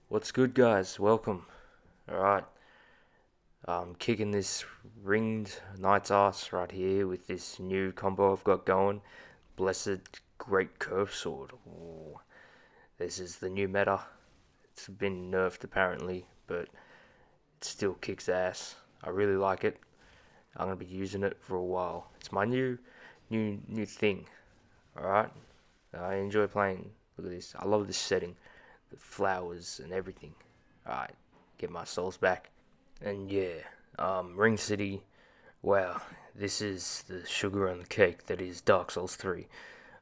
What's good, guys? Welcome. Alright, I'm kicking this ringed knight's ass right here with this new combo I've got going. Blessed Great Curve Sword. Ooh, this is the new meta. It's been nerfed apparently, but it still kicks ass. I really like it. I'm gonna be using it for a while. It's my new thing. Alright, I enjoy playing. Look at this. I love this setting, the flowers and everything. Alright, get my souls back. And yeah, Ring City, wow, this is the sugar on the cake that is Dark Souls 3.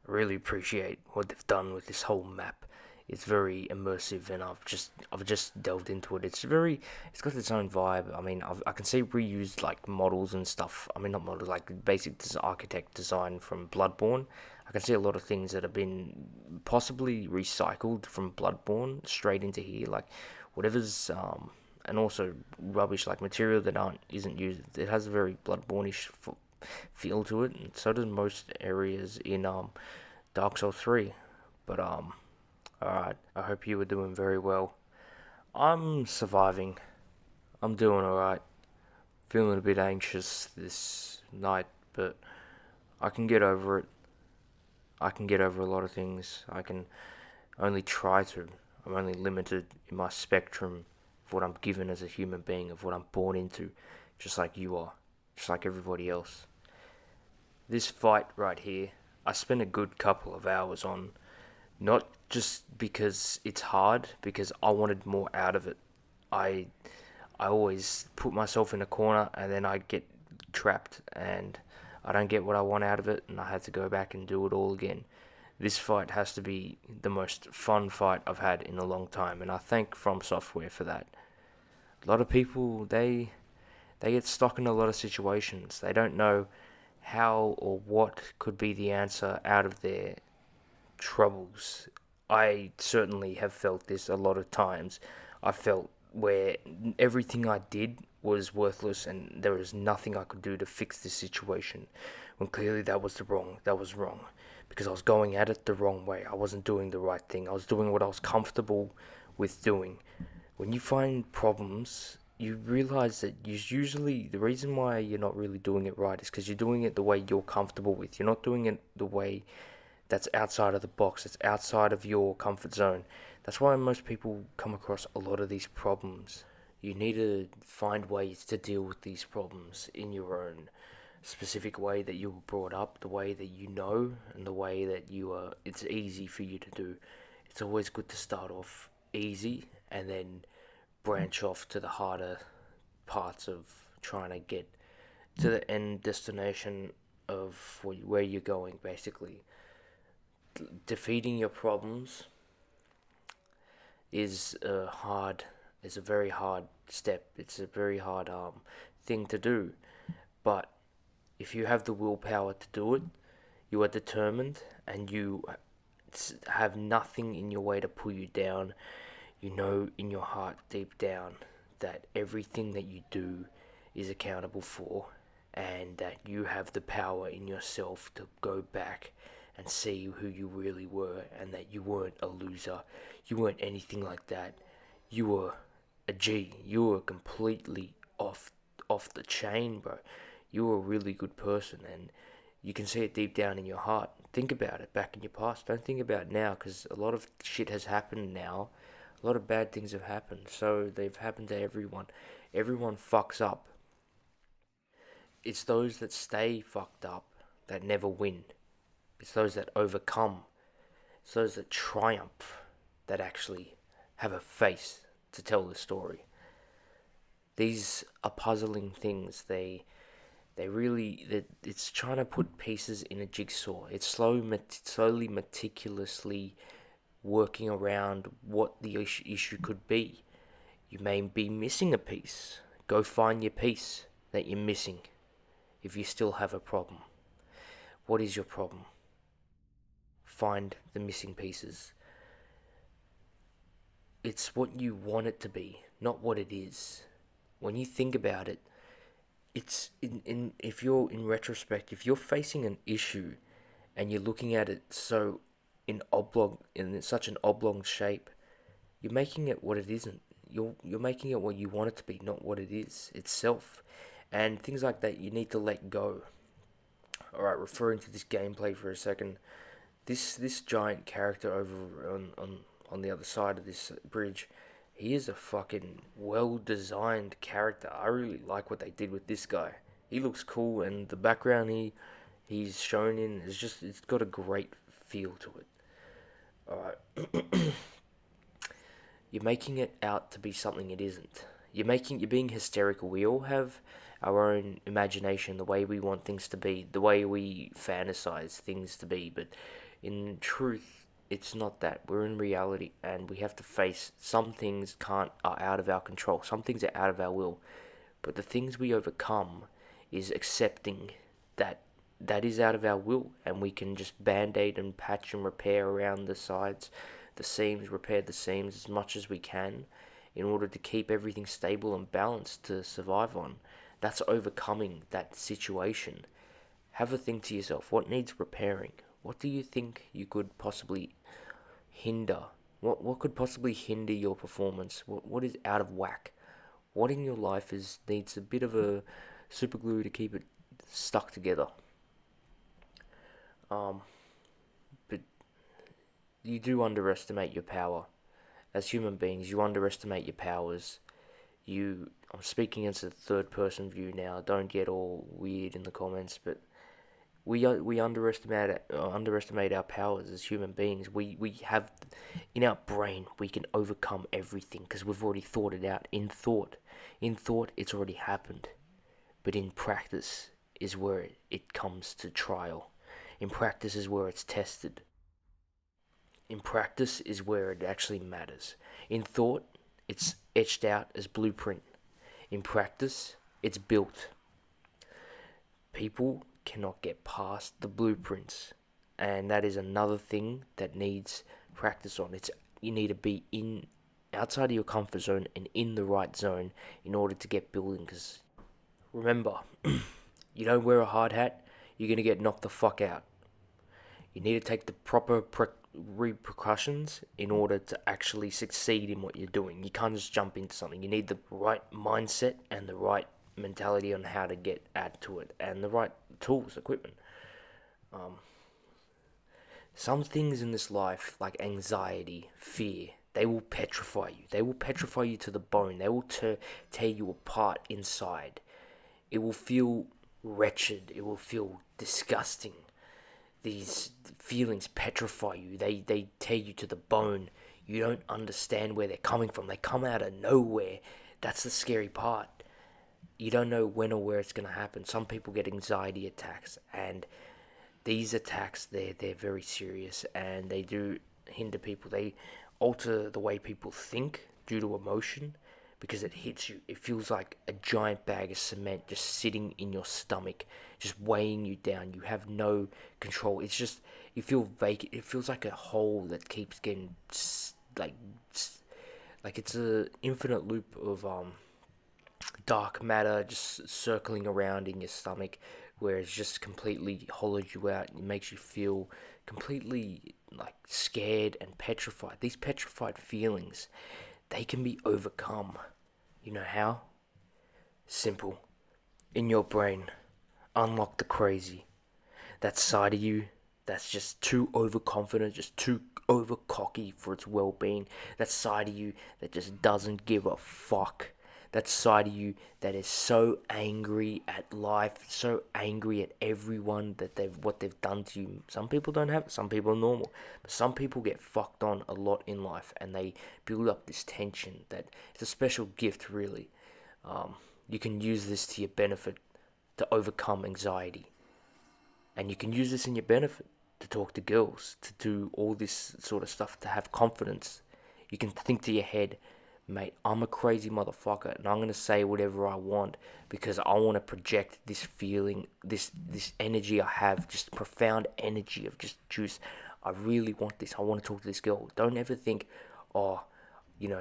I really appreciate what they've done with this whole map. It's very immersive, and I've just delved into it. It's got its own vibe. I mean, I can see reused like models and stuff. I mean, not models, like basic architect design from Bloodborne. I can see a lot of things that have been possibly recycled from Bloodborne straight into here, like whatever's and also rubbish like material that aren't isn't used. It has a very Bloodborne-ish feel to it, and so does most areas in Dark Souls 3. But alright, I hope you were doing very well. I'm surviving. I'm doing alright. Feeling a bit anxious this night, but I can get over it. I can get over a lot of things. I can only try to. I'm only limited in my spectrum of what I'm given as a human being, of what I'm born into, just like you are, just like everybody else. This fight right here, I spent a good couple of hours on, not just because it's hard, because I wanted more out of it. I I always put myself in a corner and then I get trapped and I don't get what I want out of it and I have to go back and do it all again. This fight has to be the most fun fight I've had in a long time, and I thank From Software for that. A lot of people they get stuck in a lot of situations. They don't know how or what could be the answer out of their troubles. I certainly have felt this a lot of times. I felt where everything I did was worthless and there was nothing I could do to fix this situation, when clearly that was wrong, because I was going at it the wrong way. I wasn't doing the right thing. I was doing what I was comfortable with doing. When you find problems, you realize that usually the reason why you're not really doing it right is because you're doing it the way you're comfortable with. You're not doing it the way that's outside of the box, that's outside of your comfort zone. That's why most people come across a lot of these problems. You need to find ways to deal with these problems in your own specific way that you were brought up, the way that you know, and the way that it's easy for you to do. It's always good to start off easy and then branch off to the harder parts of trying to get to the end destination of where you're going, basically. Defeating your problems is a hard is a very hard step. It's a very hard thing to do. But if you have the willpower to do it, you are determined, and you have nothing in your way to pull you down. You know in your heart deep down that everything that you do is accountable for, and that you have the power in yourself to go back and see who you really were, and that you weren't a loser. You weren't anything like that. You were a G. You were completely off the chain, bro. You were a really good person, and you can see it deep down in your heart. Think about it back in your past. Don't think about it now, because a lot of shit has happened now. A lot of bad things have happened. So they've happened to everyone. Everyone fucks up. It's those that stay fucked up that never win. It's those that overcome. It's those that triumph that actually have a face to tell the story. These are puzzling things. They really it's trying to put pieces in a jigsaw. It's slowly, meticulously working around what the issue could be. You may be missing a piece. Go find your piece that you're missing. If you still have a problem, what is your problem? Find the missing pieces. It's what you want it to be, not what it is. When you think about it, it's in if you're in retrospect, if you're facing an issue and you're looking at it so in such an oblong shape, you're making it what it isn't. You're making it what you want it to be, not what it is itself. And things like that you need to let go. Alright, referring to this gameplay for a second. This giant character over on the other side of this bridge, he is a fucking well designed character. I really like what they did with this guy. He looks cool, and the background he's shown in is just, it's got a great feel to it. Alright. You're making it out to be something it isn't. You're being hysterical. We all have our own imagination, the way we want things to be, the way we fantasize things to be, but in truth, it's not that. We're in reality, and we have to face some things are out of our control. Some things are out of our will. But the things we overcome is accepting that that is out of our will, and we can just band-aid and patch and repair around the sides, the seams, repair the seams as much as we can in order to keep everything stable and balanced to survive on. That's overcoming that situation. Have a think to yourself, what needs repairing? What do you think you could possibly hinder? What could possibly hinder your performance? What is out of whack? What in your life needs a bit of a super glue to keep it stuck together? But you do underestimate your power. As human beings, you underestimate your powers. I'm speaking as a third person view now. Don't get all weird in the comments, but we underestimate our powers as human beings. We have in our brain, we can overcome everything because we've already thought it out. In thought, it's already happened. But in practice is where it comes to trial. In practice is where it's tested. In practice is where it actually matters. In thought, it's etched out as blueprint. In practice, it's built. People cannot get past the blueprints, and that is another thing that needs practice on. You need to be outside of your comfort zone and in the right zone in order to get building. Because remember, you don't wear a hard hat, you're gonna get knocked the fuck out. You need to take the proper repercussions in order to actually succeed in what you're doing. You can't just jump into something. You need the right mindset and the right mentality on how to add to it, and the right tools, equipment. Some things in this life, like anxiety, fear, they will petrify you. They will petrify you to the bone. They will tear you apart inside. It will feel wretched. It will feel disgusting. These feelings petrify you. They tear you to the bone. You don't understand where they're coming from. They come out of nowhere. That's the scary part. You don't know when or where it's going to happen. Some people get anxiety attacks, and these attacks, they're very serious, and they do hinder people. They alter the way people think due to emotion, because it hits you. It feels like a giant bag of cement just sitting in your stomach, just weighing you down. You have no control. It's just, you feel vacant. It feels like a hole that keeps getting like it's a infinite loop of dark matter just circling around in your stomach, where it's just completely hollowed you out. It makes you feel completely like scared and petrified. These petrified feelings, they can be overcome. You know how? Simple. In your brain, unlock the crazy. That side of you that's just too overconfident, just too over cocky for its well-being. That side of you that just doesn't give a fuck. That side of you that is so angry at life, so angry at everyone that what they've done to you. Some people don't have it, some people are normal. But some people get fucked on a lot in life, and they build up this tension that it's a special gift, really. You can use this to your benefit to overcome anxiety. And you can use this in your benefit to talk to girls, to do all this sort of stuff, to have confidence. You can think to your head, mate, I'm a crazy motherfucker, and I'm going to say whatever I want because I want to project this feeling, this energy I have, just profound energy of just juice. I really want this. I want to talk to this girl. Don't ever think,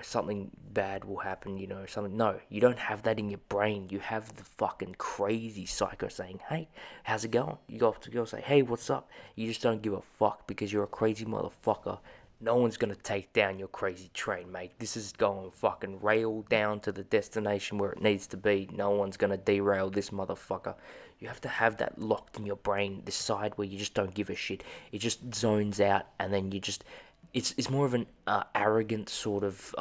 something bad will happen, something. No, you don't have that in your brain. You have the fucking crazy psycho saying, hey, how's it going? You go up to the girl and say, hey, what's up? You just don't give a fuck because you're a crazy motherfucker No one's gonna take down your crazy train, mate. This is going fucking rail down to the destination where it needs to be. No one's gonna derail this motherfucker. You have to have that locked in your brain, this side where you just don't give a shit. It just zones out, and then you just. It's more of an arrogant sort of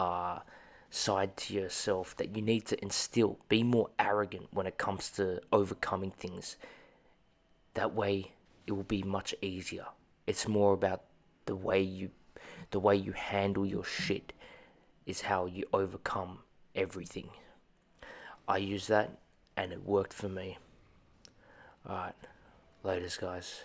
side to yourself that you need to instill. Be more arrogant when it comes to overcoming things. That way, it will be much easier. It's more about the way you the way you handle your shit is how you overcome everything. I use that and it worked for me. Alright, laters guys.